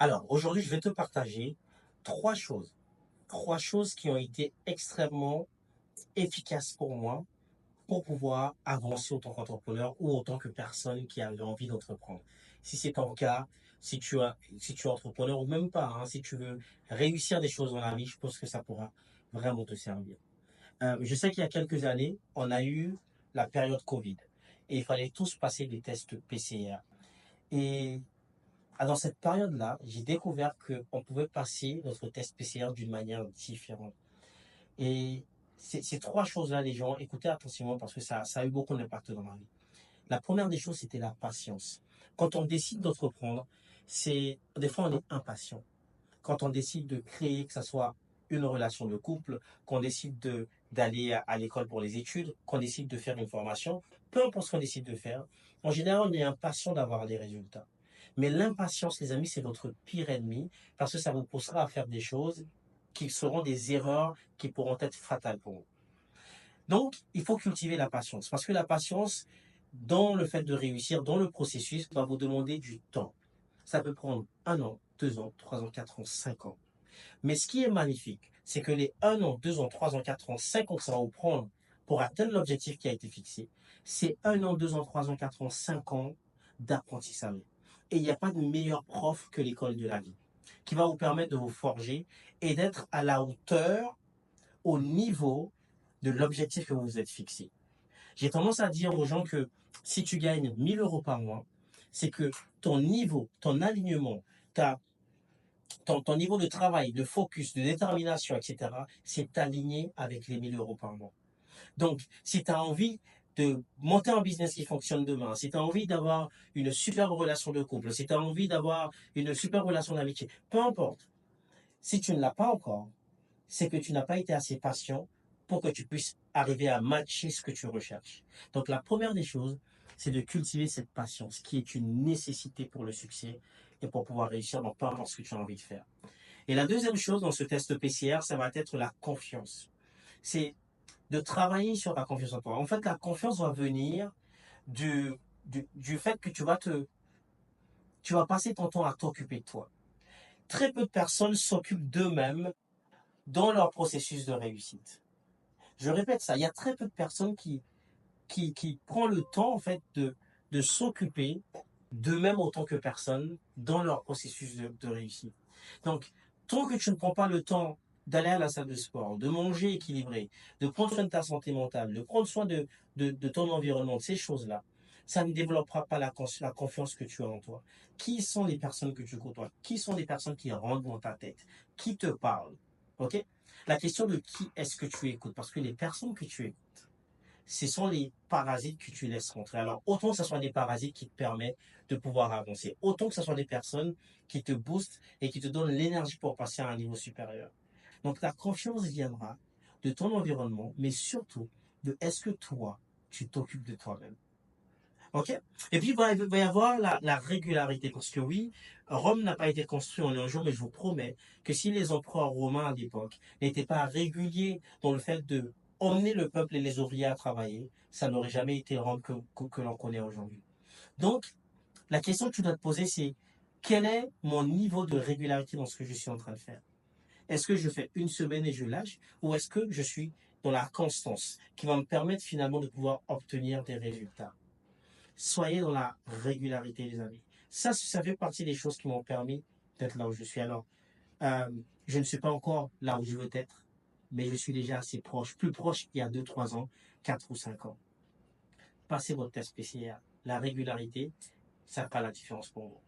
Alors, aujourd'hui, je vais te partager trois choses. Trois choses qui ont été extrêmement efficaces pour moi pour pouvoir avancer en tant qu'entrepreneur ou en tant que personne qui avait envie d'entreprendre. Si c'est ton cas, si tu es entrepreneur ou même pas, hein, si tu veux réussir des choses dans la vie, je pense que ça pourra vraiment te servir. Je sais qu'il y a quelques années, on a eu la période Covid et il fallait tous passer des tests PCR. Et dans cette période-là, j'ai découvert qu'on pouvait passer notre test PCR d'une manière différente. Et ces trois choses-là, les gens, écoutez attentivement parce que ça a eu beaucoup d'impact dans ma vie. La première des choses, c'était la patience. Quand on décide d'entreprendre, des fois, on est impatient. Quand on décide de créer, que ce soit une relation de couple, qu'on décide d'aller à l'école pour les études, qu'on décide de faire une formation, peu importe ce qu'on décide de faire, en général, on est impatient d'avoir des résultats. Mais l'impatience, les amis, c'est votre pire ennemi parce que ça vous poussera à faire des choses qui seront des erreurs qui pourront être fatales pour vous. Donc, il faut cultiver la patience parce que la patience, dans le fait de réussir, dans le processus, va vous demander du temps. Ça peut prendre 1 an, 2 ans, 3 ans, 4 ans, 5 ans. Mais ce qui est magnifique, c'est que les 1 an, 2 ans, 3 ans, 4 ans, 5 ans que ça va vous prendre pour atteindre l'objectif qui a été fixé, c'est 1 an, 2 ans, 3 ans, 4 ans, 5 ans d'apprentissage. Et il n'y a pas de meilleur prof que l'école de la vie, qui va vous permettre de vous forger et d'être à la hauteur, au niveau de l'objectif que vous vous êtes fixé. J'ai tendance à dire aux gens que si tu gagnes 1 000 € par mois, c'est que ton niveau, ton alignement, ta ton niveau de travail, de focus, de détermination, etc., c'est aligné avec les 1 000 € par mois. Donc, si tu as envie de monter un business qui fonctionne demain, si tu as envie d'avoir une super relation de couple, si tu as envie d'avoir une super relation d'amitié, peu importe, si tu ne l'as pas encore, c'est que tu n'as pas été assez patient pour que tu puisses arriver à matcher ce que tu recherches. Donc, la première des choses, c'est de cultiver cette patience qui est une nécessité pour le succès et pour pouvoir réussir dans peu importe ce que tu as envie de faire. Et la deuxième chose dans ce test PCR, ça va être la confiance. C'est de travailler sur la confiance en toi. En fait, la confiance va venir du, du fait que tu vas passer ton temps à t'occuper de toi. Très peu de personnes s'occupent d'eux-mêmes dans leur processus de réussite. Je répète ça, il y a très peu de personnes qui prennent le temps, en fait, de s'occuper d'eux-mêmes en tant que personne dans leur processus de réussite. Donc, tant que tu ne prends pas le temps d'aller à la salle de sport, de manger équilibré, de prendre soin de ta santé mentale, de prendre soin de ton environnement, de ces choses-là, ça ne développera pas la confiance que tu as en toi. Qui sont les personnes que tu côtoies? Qui sont les personnes qui rentrent dans ta tête? Qui te parlent? OK? La question de qui est-ce que tu écoutes? Parce que les personnes que tu écoutes, ce sont les parasites que tu laisses rentrer. Alors, autant que ce soit des parasites qui te permettent de pouvoir avancer, autant que ce soit des personnes qui te boostent et qui te donnent l'énergie pour passer à un niveau supérieur. Donc, la confiance viendra de ton environnement, mais surtout de est-ce que toi, tu t'occupes de toi-même. OK? Et puis, il va y avoir la régularité. Parce que oui, Rome n'a pas été construit en un jour, mais je vous promets que si les empereurs romains à l'époque n'étaient pas réguliers dans le fait de emmener le peuple et les ouvriers à travailler, ça n'aurait jamais été Rome que l'on connaît aujourd'hui. Donc, la question que tu dois te poser, c'est quel est mon niveau de régularité dans ce que je suis en train de faire? Est-ce que je fais une semaine et je lâche, ou est-ce que je suis dans la constance qui va me permettre finalement de pouvoir obtenir des résultats? Soyez dans la régularité, les amis. Ça fait partie des choses qui m'ont permis d'être là où je suis. Alors, euh, je ne suis pas encore là où je veux être, mais je suis déjà assez proche, plus proche qu'il y a 2, 3 ans, 4 ou 5 ans. Passez votre test PCR. La régularité, ça fera la différence pour vous.